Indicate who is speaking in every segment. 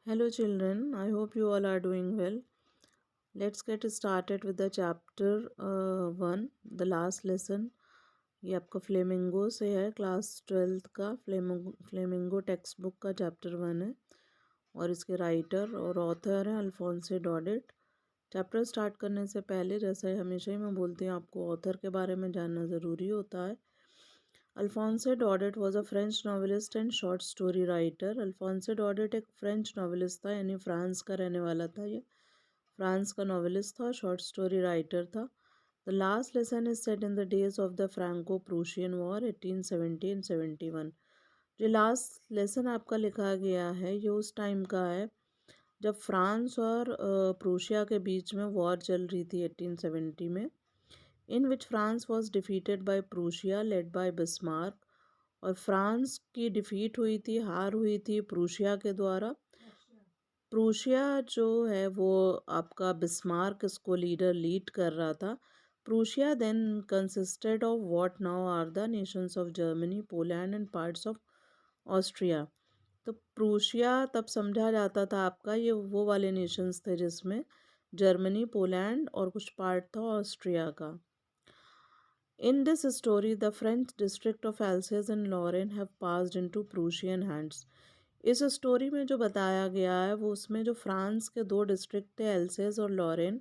Speaker 1: Hello, children. I hope you all are doing well. Let's get started with the chapter 1, the last lesson. ये आपका flamingo से है, class 12th का flamingo text book का chapter 1 है और इसके राइटर और ऑथर हैं अल्फोंसे डॉडेट। चैप्टर स्टार्ट करने से पहले जैसा ही हमेशा ही मैं बोलती हूँ, आपको ऑथर के बारे में जानना ज़रूरी होता है। Alphonse Daudet was a French novelist and short story writer. Alphonse Daudet एक फ्रेंच नॉवेलिस्ट था, यानी फ्रांस का रहने वाला था। ये फ्रांस का नॉवेलिस्ट था, शॉर्ट स्टोरी राइटर था। The last lesson is set in the days of the Franco Prussian war 1870-71। जो लास्ट लेसन आपका लिखा गया है ये उस टाइम का है जब फ्रांस और प्रूशिया के बीच में वॉर चल रही थी 1870 में, in which France was defeated by Prussia led by Bismarck. और फ्रांस की डिफीट हुई थी, हार हुई थी प्रूशिया के द्वारा। प्रूशिया जो है वो आपका बिस्मार्क इसको लीड कर रहा था। Prussia then consisted of what now are the nations of Germany, Poland and parts of Austria. तो प्रूशिया तब समझा जाता था आपका, ये वो वाले नेशंस थे जिसमें जर्मनी, पोलैंड और कुछ पार्ट था ऑस्ट्रिया का। In this story, the French district of Alsace and Lorraine have passed into Prussian hands. इस स्टोरी में जो बताया गया है वो उसमें जो फ्रांस के दो डिस्ट्रिक्ट थे, एल्सेस और लॉरेन,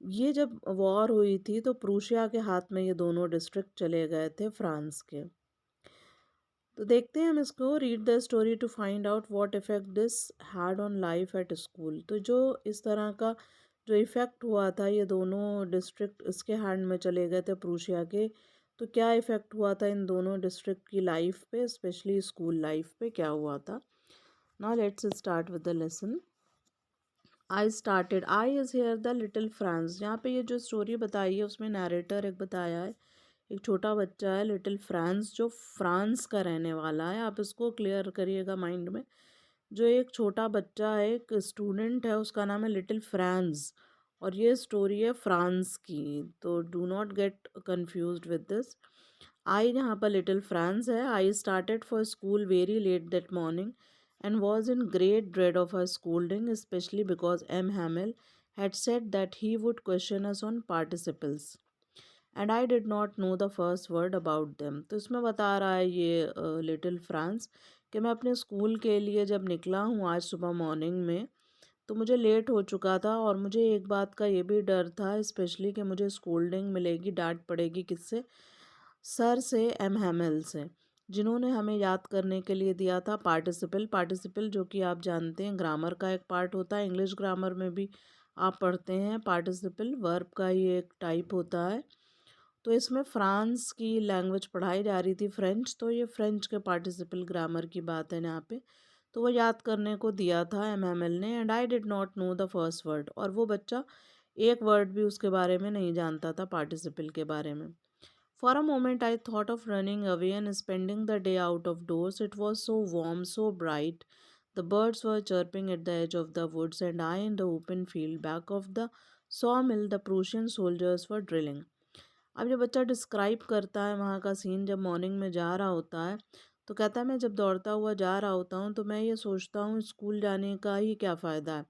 Speaker 1: ये जब वॉर हुई थी तो प्रूशिया के हाथ में ये दोनों डिस्ट्रिक्ट चले गए थे फ्रांस के। तो देखते हैं हम इसको। Read the story to find out what effect this had on life at school. तो जो इस तरह का जो इफ़ेक्ट हुआ था, ये दोनों डिस्ट्रिक्ट इसके हैंड में चले गए थे प्रूशिया के, तो क्या इफ़ेक्ट हुआ था इन दोनों डिस्ट्रिक्ट की लाइफ पे, स्पेशली स्कूल लाइफ पे क्या हुआ था। Now let's start with the lesson. I is here the little France. यहाँ पे ये जो स्टोरी बताई है उसमें नरेटर एक बताया है, एक छोटा बच्चा है लिटिल फ्रांस जो फ्रांस का रहने वाला है। आप इसको क्लियर करिएगा माइंड में। जो एक छोटा बच्चा है, एक स्टूडेंट है, उसका नाम है लिटिल फ्रांस और ये स्टोरी है फ्रांस की। तो do not get confused with this. आई यहाँ पर लिटिल फ्रांस है। I started for school very late that morning and was in great dread of her scolding, especially because M. Hamel had said that he would question us on participles. And I did not know the first word about them. तो इसमें बता रहा है ये little France कि मैं अपने school के लिए जब निकला हूँ आज सुबह मॉर्निंग में, तो मुझे लेट हो चुका था और मुझे एक बात का ये भी डर था, स्पेशली कि मुझे स्कोल्डिंग मिलेगी, डांट पड़ेगी। किससे? सर से, एम हैमेल से, जिन्होंने हमें याद करने के लिए दिया था पार्टिसिपल। पार्टिसिपल जो कि आप जानते हैं ग्रामर का एक पार्ट होता है, इंग्लिश ग्रामर में भी आप पढ़ते हैं। पार्टिसिपल वर्ब का ही एक टाइप होता है। तो इसमें फ्रांस की लैंग्वेज पढ़ाई जा रही थी, फ्रेंच, तो ये फ्रेंच के पार्टिसिपल ग्रामर की बात है यहाँ पे। तो वो याद करने को दिया था एम एम एल ने। And I did not know the first word. और वो बच्चा एक वर्ड भी उसके बारे में नहीं जानता था, पार्टिसिपल के बारे में। For a moment, I thought of running away and spending the day out of doors. It was so warm, so bright. The birds were chirping at the edge of the woods, and I, in the open field back of the sawmill, the Prussian soldiers were drilling. अब ये बच्चा describe करता है वहाँ का scene जब morning में जा रहा होता है। तो कहता है मैं जब दौड़ता हुआ जा रहा होता हूँ तो मैं ये सोचता हूँ स्कूल जाने का ही क्या फ़ायदा है।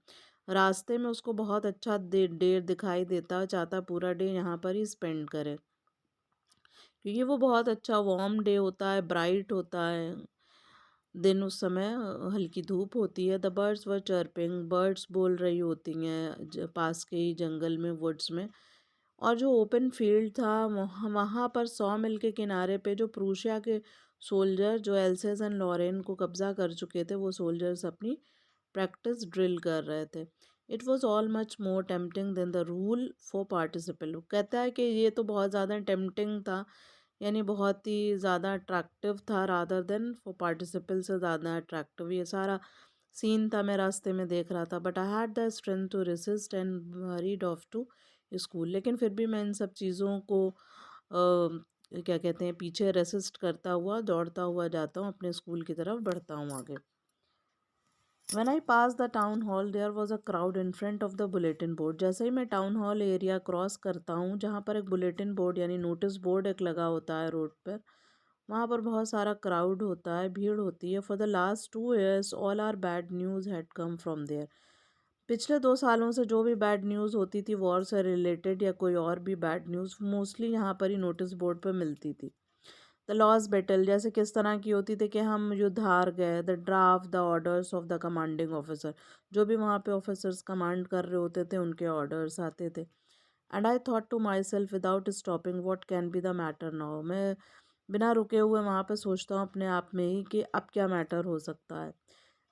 Speaker 1: रास्ते में उसको बहुत अच्छा डे दिखाई देता है, चाहता पूरा डे यहाँ पर ही स्पेंड करे, क्योंकि वो बहुत अच्छा वार्म डे होता है, ब्राइट होता है दिन, उस समय हल्की धूप होती है। The birds were chirping, birds बोल रही होती हैं पास के ही जंगल में, वुड्स में। और जो ओपन फील्ड था वहाँ पर सौ मिल के किनारे पे जो प्रूशिया के सोल्जर जो एल्सेस एंड लॉरेन को कब्जा कर चुके थे, वो सोल्जर्स अपनी प्रैक्टिस ड्रिल कर रहे थे। It was all much more tempting than the rule for participle. कहता है कि ये तो बहुत ज़्यादा टेम्पटिंग था, यानी बहुत ही ज़्यादा अट्रैक्टिव था, रादर देन फॉर पार्टिसिपल से ज़्यादा अट्रैक्टिव ये सारा सीन था। मैं रास्ते में देख रहा था। But I had the strength to resist and hurried off to school. लेकिन फिर भी मैं इन सब चीज़ों को क्या कहते हैं, पीछे रेसिस्ट करता हुआ दौड़ता हुआ जाता हूँ, अपने स्कूल की तरफ बढ़ता हूँ आगे। When I passed the town hall, there was a crowd in front of the bulletin board. जैसे ही मैं टाउन हॉल एरिया क्रॉस करता हूँ, जहाँ पर एक बुलेटिन बोर्ड यानी नोटिस बोर्ड एक लगा होता है रोड पर, वहाँ पर बहुत सारा क्राउड होता है, भीड़ होती है। For the last 2 years all our bad news had come from there. पिछले 2 सालों से जो भी बैड न्यूज़ होती थी वॉर से रिलेटेड या कोई और भी बैड न्यूज़, मोस्टली यहाँ पर ही नोटिस बोर्ड पर मिलती थी। द लॉस बैटल जैसे किस तरह की होती थी कि हम युद्ध हार गए। The draft the orders of the commanding officer, जो भी वहाँ पे ऑफिसर्स कमांड कर रहे होते थे उनके ऑर्डर्स आते थे। And I thought to myself without stopping what can be the matter now. मैं बिना रुके हुए वहाँ पे सोचता हूँ अपने आप में ही कि अब क्या मैटर हो सकता है।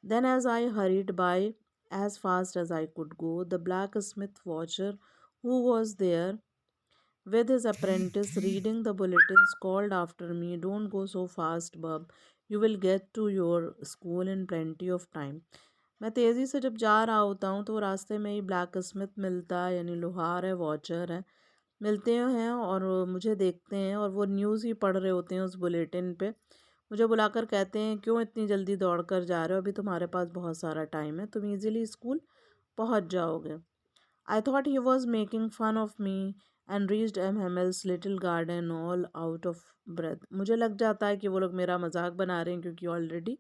Speaker 1: Then as I hurried by as fast as I could go, the blacksmith Wachter who was there with his apprentice reading the bulletins called after me, don't go so fast bub, you will get to your school in plenty of time। मैं तेज़ी से जब जा रहा होता हूँ तो रास्ते में ही ब्लैक स्मिथ मिलता है, यानी लोहार है, वॉचर है, मिलते हैं और मुझे देखते हैं और वो न्यूज़ ही पढ़ रहे होते हैं उस बुलेटिन पे। मुझे बुलाकर कहते हैं क्यों इतनी जल्दी दौड़ कर जा रहे हो, अभी तुम्हारे पास बहुत सारा टाइम है, तुम इजीली स्कूल पहुँच जाओगे। I thought he was making fun of me and reached MML's little garden all out of breath। मुझे लग जाता है कि वो लोग मेरा मजाक बना रहे हैं क्योंकि ऑलरेडी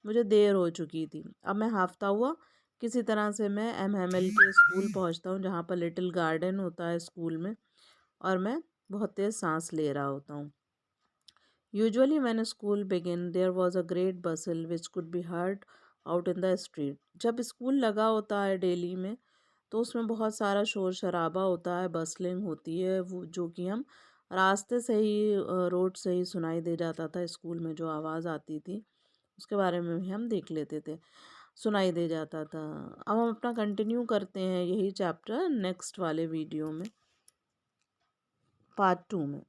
Speaker 1: मुझे देर हो चुकी थी। अब मैं हाफता हुआ किसी तरह से मैं MML के स्कूल पहुंचता हूँ जहाँ पर लिटिल गार्डन होता है स्कूल में, और मैं बहुत तेज़ सांस ले रहा होता हूँ। Usually when school began there was a great bustle which could be heard out in the street। जब स्कूल लगा होता है डेली में तो उसमें बहुत सारा शोर शराबा होता है, बसलिंग होती है, वो जो कि हम रास्ते से ही रोड से ही सुनाई दे जाता था। स्कूल में जो आवाज़ आती थी उसके बारे में भी हम देख लेते थे, सुनाई दे जाता था। अब हम अपना कंटिन्यू करते हैं यही चैप्टर नेक्स्ट वाले वीडियो में, पार्ट 2 में।